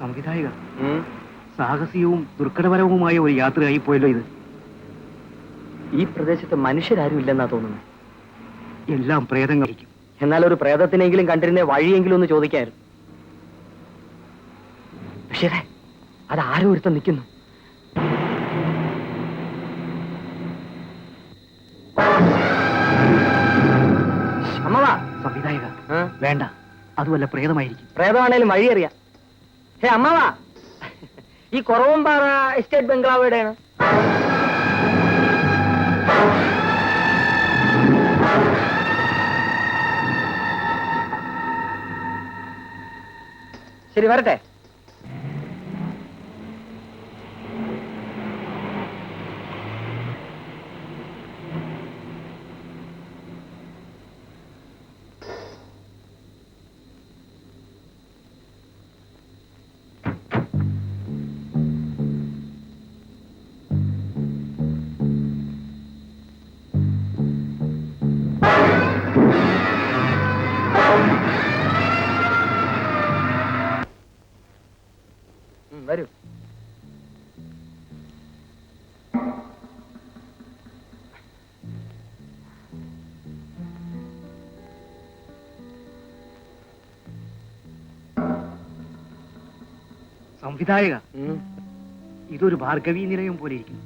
സംവിധായക, സാഹസികവും ദുർഘടപരവുമായ ഒരു യാത്രയായി പോയല്ലോ ഇത്. ഈ പ്രദേശത്ത് മനുഷ്യരാരും ഇല്ലെന്നാ തോന്നുന്നു. എല്ലാം പ്രേതങ്ങളായിരിക്കും. എന്നാൽ ഒരു പ്രേതത്തിനെങ്കിലും കണ്ടിരുന്ന വഴിയെങ്കിലും ഒന്ന് ചോദിക്കായിരുന്നു. പക്ഷേ അത് ആരോ ഒരുത്തം നിൽക്കുന്നു. അമ്മവാ. സംവിധായക, വേണ്ട, അതുമല്ല പ്രേതമായിരിക്കും. പ്രേതമാണേലും വഴി അറിയാം. ഹേ അമ്മവാ, ഈ കുറവമ്പാറ എസ്റ്റേറ്റ് ബംഗ്ലാവ് എവിടെയാണ്? ശരി, വരട്ടെ. വരൂ. സംവിധായക, ഇതൊരു ഭാർഗവീ നിലയം പോലെ ഇരിക്കും.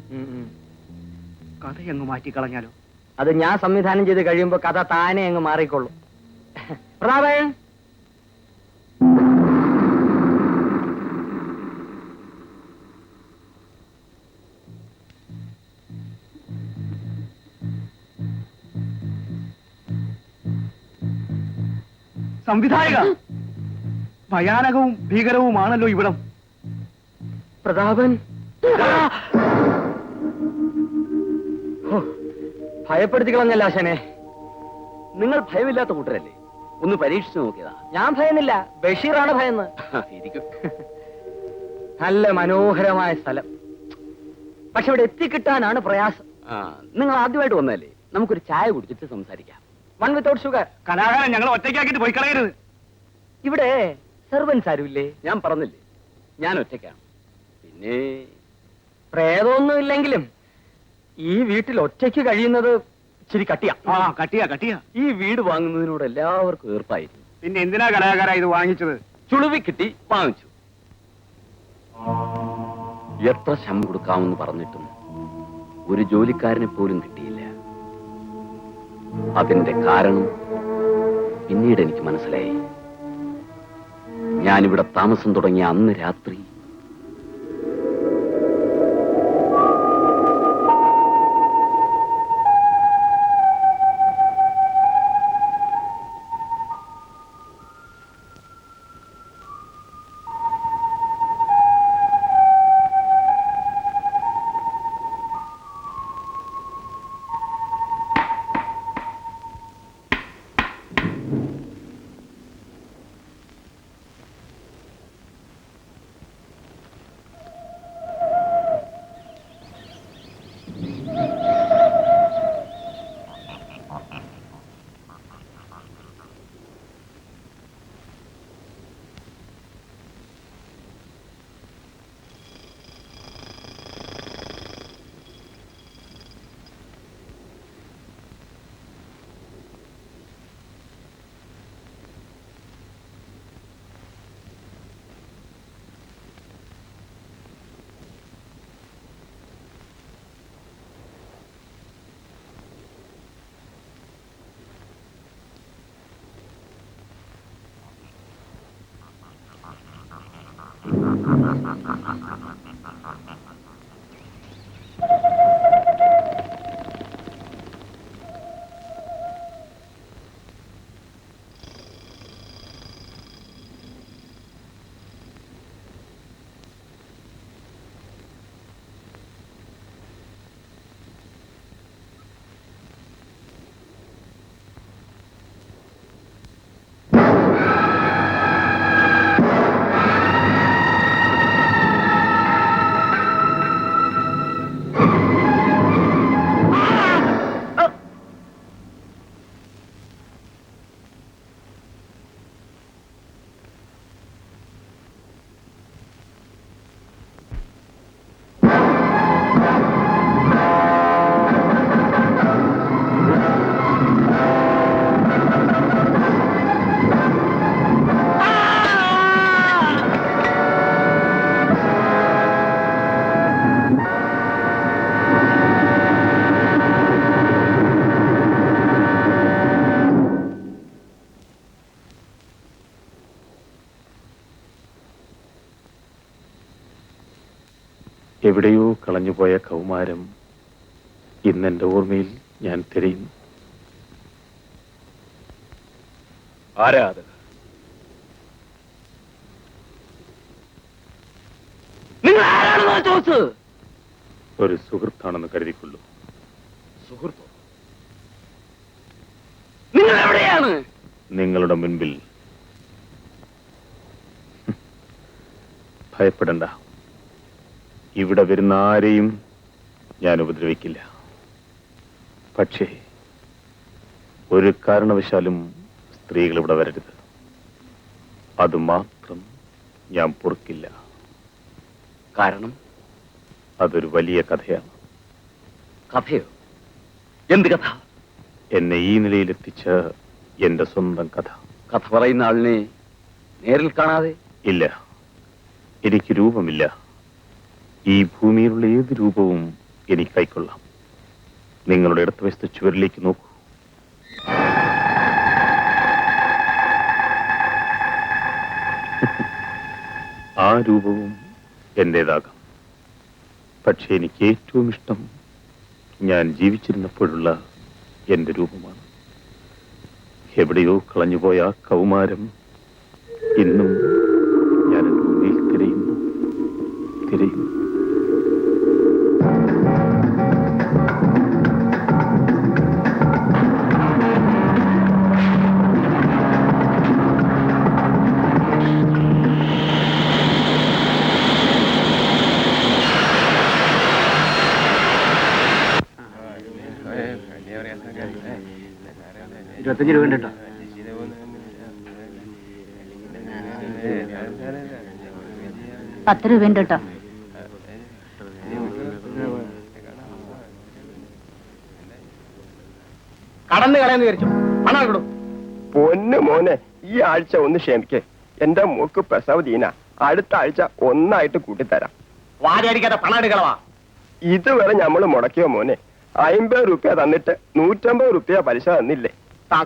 കഥയങ്ങ് മാറ്റിക്കളഞ്ഞാലോ? അത് ഞാൻ സംവിധാനം ചെയ്ത് കഴിയുമ്പോ കഥ താനെ അങ്ങ് മാറിക്കൊള്ളും. പ്രതാപൻ, സംവിധായക, ഭയാനകവും ഭീകരവുമാണല്ലോ ഇവിടം. പ്രതാപൻ, ഭയപ്പെടുത്തി കളഞ്ഞല്ല ആശാനെ. നിങ്ങൾ ഭയമില്ലാത്ത കൂട്ടരല്ലേ? ഒന്ന് പരീക്ഷിച്ചു നോക്കിയതാ. ഞാൻ ഭയന്നില്ല, ബഷീറാണ് ഭയന്ന്. ഇരിക്കും. നല്ല മനോഹരമായ സ്ഥലം, പക്ഷെ ഇവിടെ എത്തിക്കിട്ടാനാണ് പ്രയാസം. നിങ്ങൾ ആദ്യമായിട്ട് വന്നല്ലേ, നമുക്കൊരു ചായ കുടിച്ചിട്ട് സംസാരിക്കാം. One without sugar. കലാകാരൻ ഞങ്ങൾ ഒറ്റയ്ക്കാക്കിട്ട് പോയി കളയരുത്. ഇവിടെ സെർവൻസ് ആരുമില്ലേ? ഞാൻ പറഞ്ഞില്ലേ, ഞാൻ ഒറ്റയ്ക്കാണ്. പിന്നെ പ്രേതമൊന്നും ഇല്ലെങ്കിലും ഈ വീട്ടിൽ ഒറ്റയ്ക്ക് കഴിയുന്നത് ഇച്ചിരി കട്ടിയാ. കട്ടിയാ. ഈ വീട് വാങ്ങുന്നതിനോട് എല്ലാവർക്കും ഏർപ്പായിരുന്നു. പിന്നെ എന്തിനാ കലാകാര ഇത് വാങ്ങിച്ചത്? ചുളുവി കിട്ടി വാങ്ങിച്ചു. എത്ര ശമ്പളം കൊടുക്കാമെന്ന് പറഞ്ഞിട്ടും ഒരു ജോലിക്കാരനെ പോലും കിട്ടിയില്ല. അതിന്റെ കാരണം പിന്നീട് എനിക്ക് മനസ്സിലായി. ഞാനിവിടെ താമസം തുടങ്ങിയ അന്ന് രാത്രി എവിടെയോ കളഞ്ഞുപോയ കൗമാരം ഇന്നെന്റെ ഓർമ്മയിൽ ഞാൻ തിരയുന്നു. ആരാ അത്? നിങ്ങൾ ആരാണെന്നാ ചോദിച്ചത്? ഒരു സുഹൃത്താണെന്ന് കരുതിക്കൊള്ളൂ. സുഹൃത്തോ? നിങ്ങൾ എവിടെയാണ്? നിങ്ങളുടെ മുൻപിൽ. ഭയപ്പെടണ്ട. ഇവിടെ വരുന്ന ആരെയും ഞാൻ ഉപദ്രവിക്കില്ല. പക്ഷേ ഒരു കാരണവശാലും സ്ത്രീകൾ ഇവിടെ വരരുത്. അത് മാത്രം ഞാൻ പൊറുക്കില്ല. കാരണം അതൊരു വലിയ കഥയാണ്. കഥയോ? എന്ത് കഥ? എന്നെ ഈ നിലയിലെത്തിച്ച എന്റെ സ്വന്തം കഥ. കഥ പറയുന്ന ആളിനെ നേരിൽ കാണാതെ? ഇല്ല, എനിക്ക് രൂപമില്ല. ഈ ഭൂമിയിലുള്ള ഏത് രൂപവും എനിക്ക് കൈക്കൊള്ളാം. നിങ്ങളുടെ ഇടതുവശത്തെ ചുവരിലേക്ക് നോക്കൂ. ആ രൂപവും എന്റേതാകാം. പക്ഷെ എനിക്ക് ഏറ്റവും ഇഷ്ടം ഞാൻ ജീവിച്ചിരുന്നപ്പോഴുള്ള എന്റെ രൂപമാണ്. എവിടെയോ കളഞ്ഞുപോയ ആ കൗമാരം ഇന്നും ഞാൻ എന്റെ ഉള്ളിൽ തിരയുന്നു. $25 രൂപ ഉണ്ട് കേട്ടോ. $10 ഉണ്ട് കേട്ടോ. കടന്നു കളയെന്ന് വിചാരിച്ചു. പണം കിടും. പൊന്നു മോനെ, ഈ ആഴ്ച ഒന്ന് ക്ഷമിക്കേ. എന്റെ മോക്ക് പ്രസവ ദീന. അടുത്ത ആഴ്ച ഒന്നായിട്ട് കൂട്ടിത്തരാം. വാരിയടിക്കാതെ പണം എടുക്കളവാ. ഇതുവരെ ഞമ്മള് മുടക്കിയോ മോനെ? 50 റുപ്യ തന്നിട്ട് 150 റുപ്യ പലിശ തന്നില്ലേ?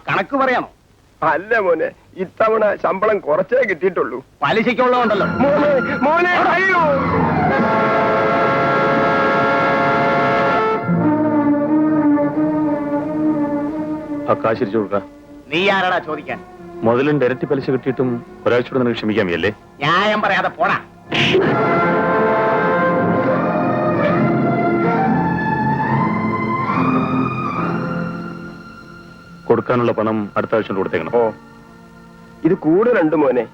കണക്ക് പറയാമോ? അല്ല മോനെ, ഇത്തവണ ശമ്പളം കുറച്ചേ കിട്ടിയിട്ടുള്ളൂ. പലിശയ്ക്കുള്ളതുണ്ടല്ലോ. മോനെ മോനെ, അയ്യോ! ആ കാശ് തിരിച്ചു കൊടുക്ക. നീ ആരാടാ ചോദിക്കാൻ? മുതലിന്റെ ഇരട്ടി പലിശ കിട്ടിയിട്ടും ഒരാഴ്ചയോടെ നിനക്ക് ക്ഷമിക്കാമല്ലേ? ന്യായം പറയാതെ പോടാ. കൊടുക്കാനുള്ള പണം അടുത്ത ആഴ്ച കൊണ്ട് കൊടുത്തേക്കണം. ഓ, ഇത് കൂടുതലുണ്ട് മോനെ.